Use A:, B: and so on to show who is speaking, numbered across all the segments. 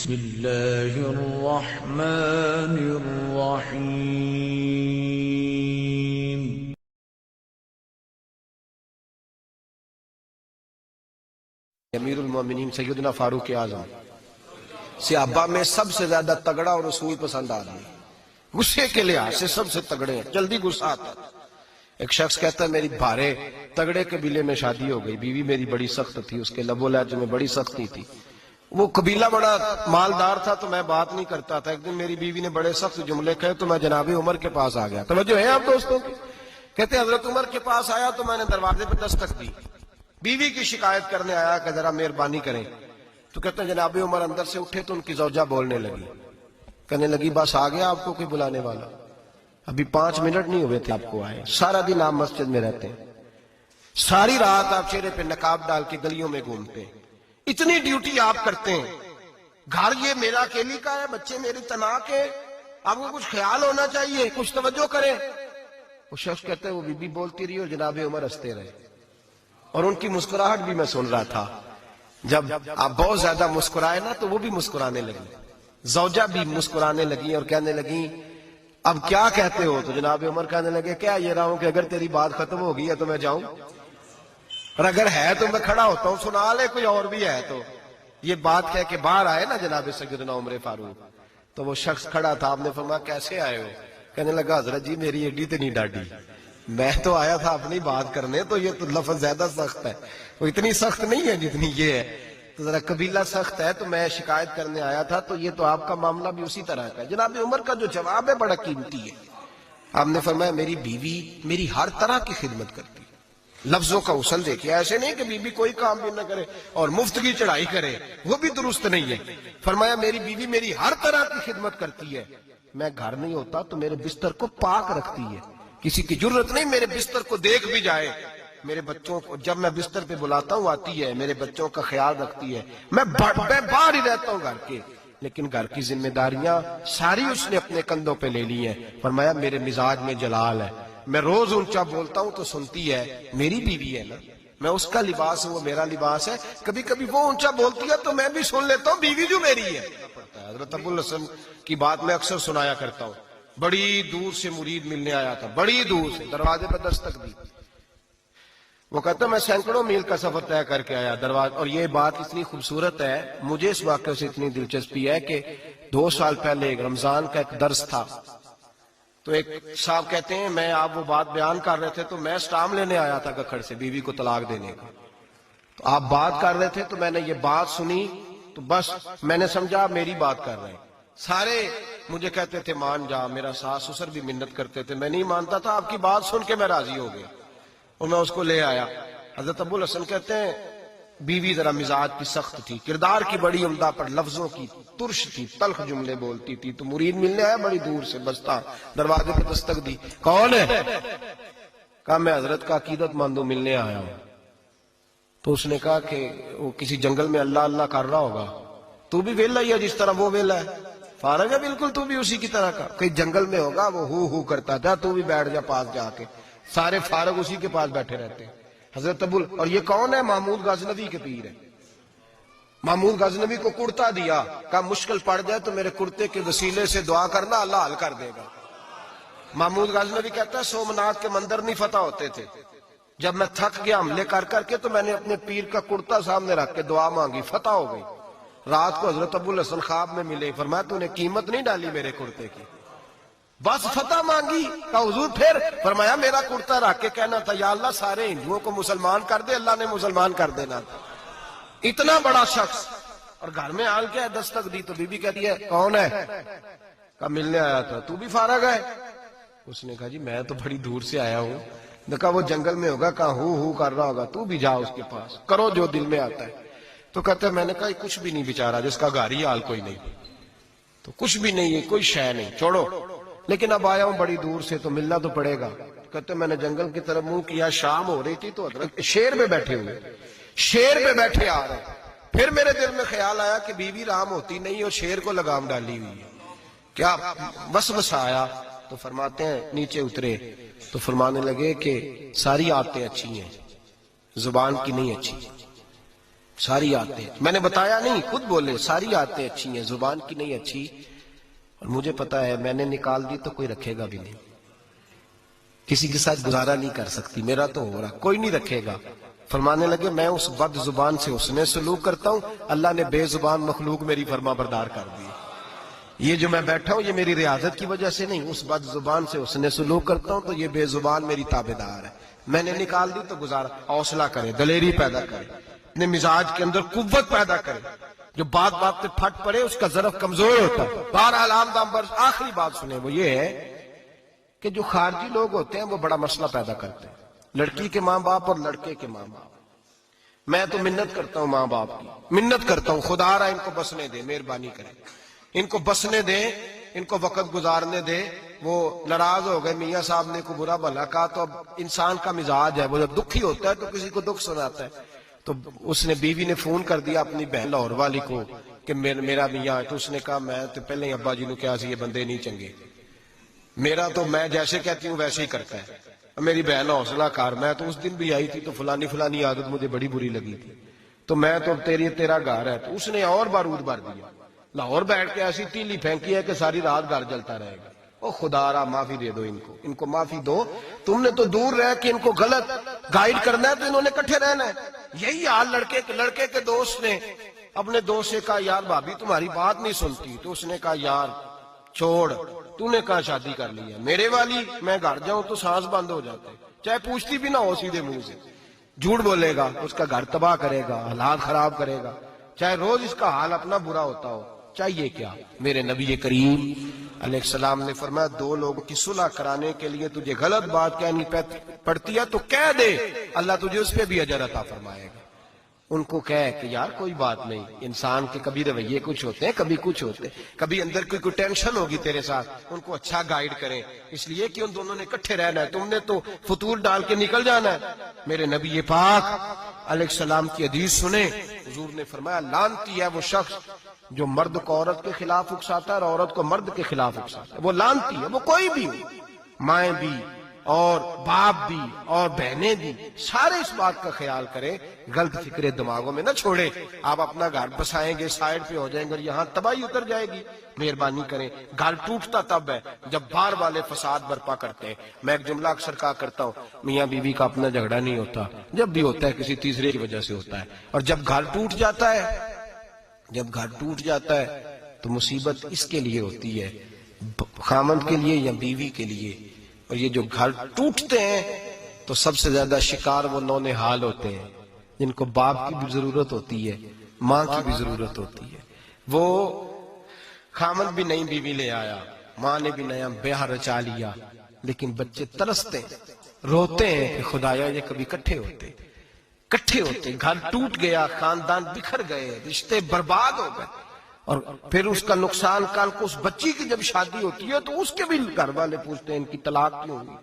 A: بسم اللہ الرحمن الرحیم۔
B: امیر المومنین سیدنا فاروق اعظم صحابہ میں سب سے زیادہ تگڑا اور رسول پسند آدمی، غصے کے لحاظ سے سب سے تگڑے ہیں، جلدی غصہ آتا ہے۔ ایک شخص کہتا ہے میری بھارے تگڑے قبیلے میں شادی ہو گئی، بیوی میری بڑی سخت تھی، اس کے لب و لہجے میں بڑی سختی تھی، وہ قبیلہ بڑا مالدار تھا تو میں بات نہیں کرتا تھا۔ ایک دن میری بیوی نے بڑے سخت جملے کہے تو میں جناب عمر کے پاس آ گیا۔ توجہ ہے آپ دوستوں کی؟ کہتے ہیں حضرت عمر کے پاس آیا تو میں نے دروازے پہ دستک دی، بیوی کی شکایت کرنے آیا کہ ذرا مہربانی کریں، تو کہتے ہیں جناب عمر اندر سے اٹھے تو ان کی زوجہ بولنے لگی، کہنے لگی بس آ گیا آپ کو کوئی بلانے والا؟ ابھی 5 منٹ نہیں ہوئے تھے آپ کو آئے، سارا دن آپ مسجد میں رہتے ہیں، ساری رات آپ چہرے پہ نقاب ڈال کے گلیوں میں گھومتے ہیں، اتنی ڈیوٹی آپ کرتے ہیں، گھر یہ میرا اکیلی کا ہے، بچے میری تنہا کے، آپ کو کچھ خیال ہونا چاہیے، کچھ توجہ کریں۔ وہ شخص کہتے ہیں وہ بی بی بولتی رہی اور جناب عمر ہنستے رہے، اور ان کی مسکراہٹ بھی میں سن رہا تھا۔ جب آپ بہت زیادہ مسکرائے نا تو وہ بھی مسکرانے لگی، زوجہ بھی مسکرانے لگی اور کہنے لگی اب کیا کہتے ہو؟ تو جناب عمر کہنے لگے کیا یہ رہا ہوں کہ اگر تیری بات ختم ہو گئی ہے تو میں جاؤں، اور اگر ہے تو میں کھڑا ہوتا ہوں، سنا لے کوئی اور بھی ہے تو۔ یہ بات کہہ کے باہر آئے نا جناب سیدنا عمر فاروق، تو وہ شخص کھڑا تھا، آپ نے فرمایا کیسے آئے ہو؟ کہنے لگا حضرت جی میری ایڈی تو نہیں ڈاڈی، میں تو آیا تھا اپنی بات کرنے، تو یہ تو لفظ زیادہ سخت ہے، وہ اتنی سخت نہیں ہے جتنی یہ ہے، تو ذرا قبیلہ سخت ہے تو میں شکایت کرنے آیا تھا، تو یہ تو آپ کا معاملہ بھی اسی طرح کا ہے۔ جناب عمر کا جو جواب ہے بڑا قیمتی ہے، آپ نے فرمایا میری بیوی میری ہر طرح کی خدمت کرتی ہے، لفظوں کا حسن دیکھیے، ایسے نہیں کہ بیوی کوئی کام بھی نہ کرے اور مفت کی چڑھائی کرے، وہ بھی درست نہیں ہے۔ فرمایا میری بیوی میری ہر طرح کی خدمت کرتی ہے، میں گھر نہیں ہوتا تو میرے بستر کو پاک رکھتی ہے، کسی کی ضرورت نہیں میرے بستر کو دیکھ بھی جائے، میرے بچوں کو جب میں بستر پہ بلاتا ہوں آتی ہے، میرے بچوں کا خیال رکھتی ہے، میں باہر ہی رہتا ہوں گھر کے، لیکن گھر کی ذمہ داریاں ساری اس نے اپنے کندھوں پہ لے لی ہیں۔ فرمایا میرے مزاج میں جلال ہے، میں روز اونچا بولتا ہوں تو سنتی ہے، میری بیوی ہے نا، میں اس کا لباس ہوں وہ میرا لباس ہے، کبھی کبھی وہ اونچا بولتی ہے تو میں بھی سن لیتا ہوں، بیوی جو میری ہے۔ حضرت ابو الحسن کی بات میں اکثر سنایا کرتا ہوں، بڑی دور سے مرید ملنے آیا تھا، بڑی دور سے، دروازے پہ دستک دی، وہ کہتا میں سینکڑوں میل کا سفر طے کر کے آیا دروازہ، اور یہ بات اتنی خوبصورت ہے، مجھے اس واقعے سے اتنی دلچسپی ہے کہ 2 سال پہلے ایک رمضان کا ایک درس تھا، تو ایک صاحب کہتے ہیں میں آپ وہ بات بیان کر رہے تھے تو میں سٹام لینے آیا تھا گکھڑ سے بیوی کو طلاق دینے کا، تو آپ بات کر رہے تھے تو میں نے یہ بات سنی تو بس میں نے سمجھا میری بات کر رہے ہیں، سارے مجھے کہتے تھے مان جا، میرا ساس سسر بھی منت کرتے تھے، میں نہیں مانتا تھا، آپ کی بات سن کے میں راضی ہو گیا اور میں اس کو لے آیا۔ حضرت ابو الحسن کہتے ہیں بیوی ذرا مزاج کی سخت تھی، کردار کی بڑی عمدہ پر لفظوں کی ترش تھی، تلخ جملے بولتی تھی، تو مرید ملنے آیا بڑی دور سے، بستا دروازے پہ دستک دی، کون ہے؟ کہا میں حضرت کا عقیدت مندوں ملنے آیا ہوں، تو اس نے کہا کہ وہ کسی جنگل میں اللہ اللہ کر رہا ہوگا، تو بھی ویلا ہی ہے جس طرح وہ ویلا ہے، فارغ ہے بالکل تو بھی اسی کی طرح کا، کئی جنگل میں ہوگا وہ ہو کرتا تھا، تو بھی بیٹھ جا پاس جا کے، سارے فارغ اسی کے پاس بیٹھے رہتے ہیں۔ حضرت ابو اور یہ کون ہے؟ محمود غزنوی کے پیر ہے، محمود غزنوی کو کرتا دیا، کہا مشکل پڑ جائے تو میرے کرتے کے وسیلے سے دعا کرنا، اللہ حل کر دے گا۔ محمود غزنوی کہتا ہے سومناتھ کے مندر نہیں فتح ہوتے تھے، جب میں تھک گیا حملے کر کر کے تو میں نے اپنے پیر کا کرتا سامنے رکھ کے دعا مانگی، فتح ہو گئی۔ رات کو حضرت ابو الحسن خواب میں ملے، فرمایا تو نے قیمت نہیں ڈالی میرے کرتے کی، بس فتح مانگی۔ کہا حضور پھر؟ فرمایا میرا کرتا رکھ کے کہنا تھا یا اللہ سارے ہندوؤں کو مسلمان کر دے، اللہ نے مسلمان کر دینا تھا۔ اتنا بڑا شخص، اور گھر میں آل کے دستک دی تو بی بی کہتی ہے کون ہے؟ کہا ملنے آیا تھا، تو بھی فارغ ہے؟ اس نے کہا جی میں تو بڑی دور سے آیا ہوں، نے کہا وہ جنگل میں ہوگا، کہا ہو کر رہا ہوگا، تو بھی جا اس کے پاس، کرو جو دل میں آتا ہے۔ تو کہتے ہیں میں نے کہا کچھ بھی نہیں بیچارہ جس کا گھر ہی حال کوئی نہیں، تو کچھ بھی نہیں ہے، کوئی شے نہیں، چھوڑو، لیکن اب آیا ہوں بڑی دور سے تو ملنا تو پڑے گا۔ کہتے میں نے جنگل کی طرف منہ کیا، شام ہو رہی تھی تو حضرت شیر پہ بیٹھے ہوئے، شیر پہ بیٹھے آ رہے، پھر میرے دل میں خیال آیا کہ بیوی رام ہوتی نہیں اور شیر کو لگام ڈالی ہوئی ہے، کیا وسوسہ آیا؟ تو فرماتے ہیں نیچے اترے تو فرمانے لگے کہ ساری عادتیں اچھی ہیں، زبان کی نہیں اچھی، ساری عادتیں، میں نے بتایا نہیں، خود بولے ساری عادتیں اچھی ہیں، زبان کی نہیں اچھی، اور مجھے پتا ہے میں نے نکال دی تو کوئی رکھے گا بھی نہیں، کسی کے ساتھ گزارا نہیں کر سکتی، میرا تو ہو رہا، کوئی نہیں رکھے گا۔ فرمانے لگے میں اس بد زبان سے حسن سلوک کرتا ہوں، اللہ نے بے زبان مخلوق میری فرما بردار کر دی، یہ جو میں بیٹھا ہوں یہ میری ریاضت کی وجہ سے نہیں، اس بد زبان سے حسن سلوک کرتا ہوں تو یہ بے زبان میری تابعدار ہے، میں نے نکال دی تو گزارا۔ حوصلہ کرے، دلیری پیدا کرے، اپنے مزاج کے اندر قوت پیدا کرے، جو بات بات پہ پھٹ پڑے اس کا ظرف کمزور ہوتا ہے۔ بہرحال آخری بات سنیں، وہ یہ ہے کہ جو خارجی لوگ ہوتے ہیں وہ بڑا مسئلہ پیدا کرتے ہیں، لڑکی کے ماں باپ اور لڑکے کے ماں باپ۔ میں تو منت کرتا ہوں ماں باپ کی، منت کرتا ہوں خدا را ان کو بسنے دے، مہربانی کرے، ان کو بسنے دے، ان کو وقت گزارنے دے۔ وہ ناراض ہو گئے، میاں صاحب نے کو برا بھلا کہا، تو اب انسان کا مزاج ہے، وہ جب دکھی ہوتا ہے تو کسی کو دکھ سناتا ہے۔ تو اس نے بیوی نے فون کر دیا اپنی بہن لاہور والی کو کہ میرا میاں ہے، تو اس نے کہا میں تو پہلے ہی ابا جی نے کہا سی یہ بندے نہیں چنگے، میرا تو میں جیسے کہتی ہوں ویسے ہی کرتا ہے، میری بہن حوصلہ کار، میں تو اس دن بھی آئی تھی تو فلانی عادت مجھے بڑی بری لگی تھی، تو میں تو تیرا گھر ہے، تو اس نے اور بارود بھر دیا، لاہور بیٹھ کے ایسی تیلی پھینکی ہے کہ ساری رات گھر جلتا رہے گا۔ او خدا را معافی دے دو ان کو معافی دو، تم نے تو دور رہ کے ان کو غلط گائیڈ کرنا ہے تو انہوں نے کٹھے رہنا ہے۔ یہی حال لڑکے کے دوست نے اپنے دوست سے کہا یار بھابی تمہاری بات نہیں سنتی، تو اس نے کہا یار چھوڑ، تو نے کہا شادی کر لی ہے میرے والی، میں گھر جاؤں تو سانس بند ہو جاتے، چاہے پوچھتی بھی نہ ہو سیدھے منہ سے، جھوٹ بولے گا، اس کا گھر تباہ کرے گا، حالات خراب کرے گا، چاہے روز اس کا حال اپنا برا ہوتا ہو۔ چاہیے کیا؟ میرے نبی کریم علیہ السلام نے فرمایا دو لوگوں کی صلح کرانے کے لیے تجھے غلط بات کہنی پڑتی ہے تو کہہ دے، اللہ تجھے اس پہ بھی اجر عطا فرمائے گا۔ ان کو کہے کہ یار کوئی بات نہیں، انسان کے کبھی رویے کچھ ہوتے ہیں، کبھی کچھ ہوتے ہیں، کبھی اندر کوئی ٹینشن ہوگی تیرے ساتھ، ان کو اچھا گائیڈ کریں، اس لیے کہ ان دونوں نے اکٹھے رہنا ہے، تم نے تو فطور ڈال کے نکل جانا ہے۔ میرے نبی پاک علیہ السلام کی حدیث سنیں، حضور نے فرمایا لعنتی ہے وہ شخص جو مرد کو عورت کے خلاف اکساتا ہے اور عورت کو مرد کے خلاف اکساتا ہے، وہ لعنتی ہے، وہ کوئی بھی ہو، مائیں بھی اور باپ بھی اور بہنیں بھی، سارے اس بات کا خیال کریں، غلط فکریں دماغوں میں نہ چھوڑیں۔ آپ اپنا گھر بسائیں گے، سائڈ پہ ہو جائیں گے اور یہاں تباہی اتر جائے گی۔ مہربانی کریں، گھر ٹوٹتا تب ہے جب باہر والے فساد برپا کرتے ہیں۔ میں ایک جملہ اکثر کہا کرتا ہوں، میاں بیوی کا اپنا جھگڑا نہیں ہوتا، جب بھی ہوتا ہے کسی تیسرے کی وجہ سے ہوتا ہے، اور جب گھر ٹوٹ جاتا ہے تو مصیبت اس کے لیے ہوتی ہے، خامند کے لیے یا بیوی کے لیے۔ اور یہ جو گھر ٹوٹتے ہیں تو سب سے زیادہ شکار وہ نونہال ہوتے ہیں جن کو باپ کی بھی ضرورت ہوتی ہے، ماں کی بھی ضرورت ہوتی ہے۔ وہ خامند بھی نئی بیوی لے آیا، ماں نے بھی نیا بیاہ رچا لیا، لیکن بچے ترستے ہیں، روتے ہیں کہ خدایا یہ کبھی کٹھے ہوتے، گھر ٹوٹ گیا، خاندان بکھر گئے، رشتے برباد ہو گئے، اور پھر اس کا نقصان کل کو اس بچی کی جب شادی ہوتی ہے تو اس کے بھی گھر والے پوچھتے ہیں ان کی طلاق کیوں ہوئی،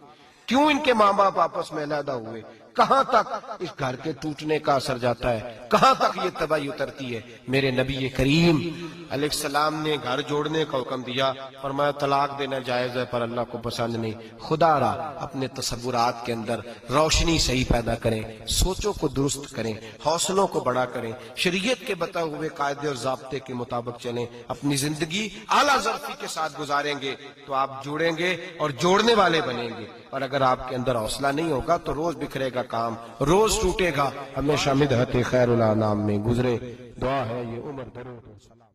B: کیوں ان کے ماں باپ آپس میں علیحدہ ہوئے، کہاں تک اس گھر کے ٹوٹنے کا اثر جاتا ہے، کہاں تک یہ تباہی اترتی ہے۔ میرے نبی کریم علیہ السلام نے گھر جوڑنے کا حکم دیا، فرمایا طلاق دینا جائز ہے پر اللہ کو پسند نہیں۔ خدا را اپنے تصورات کے اندر روشنی صحیح پیدا کریں، سوچوں کو درست کریں، حوصلوں کو بڑا کریں، شریعت کے بتائے ہوئے قاعدے اور ضابطے کے مطابق چلیں، اپنی زندگی اعلیٰ ظرفی کے ساتھ گزاریں گے تو آپ جوڑیں گے اور جوڑنے والے بنیں گے۔ اور اگر آپ کے اندر حوصلہ نہیں ہوگا تو روز بکھرے گا کام، روز ٹوٹے گا، ہمیشہ مدحت خیر الانام میں گزرے۔ دعا ہے یہ عمر درود و سلام۔